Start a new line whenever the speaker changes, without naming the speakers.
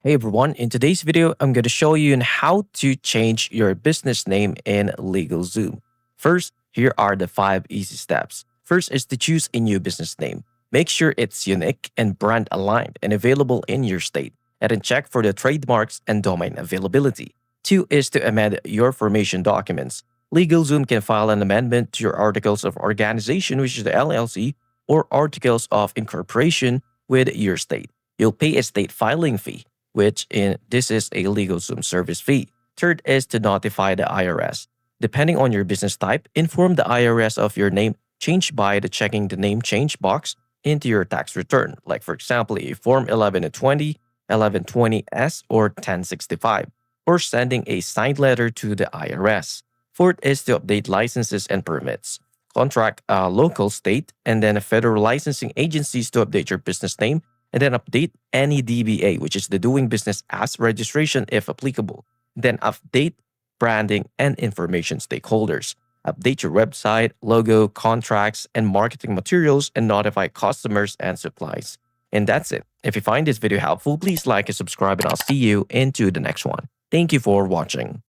Hey everyone, in today's video, I'm going to show you on how to change your business name in LegalZoom. First, here are the 5 easy steps. First is to choose a new business name. Make sure it's unique and brand aligned and available in your state. And then check for the trademarks and domain availability. 2 is to amend your formation documents. LegalZoom can file an amendment to your articles of organization, which is the LLC, or articles of incorporation with your state. You'll pay a state filing fee, this is a LegalZoom service fee. Third is to notify the IRS. Depending on your business type, inform the IRS of your name change by checking the name change box into your tax return, like for example, a Form 1120, 1120S, or 1065, or sending a signed letter to the IRS. Fourth is to update licenses and permits. Contract a local, state, and then federal licensing agencies to update your business name, and then update any DBA, which is the Doing Business As registration if applicable. Then update branding and information stakeholders. Update your website, logo, contracts, and marketing materials, and notify customers and supplies. And that's it. If you find this video helpful, please like and subscribe, and I'll see you into the next one. Thank you for watching.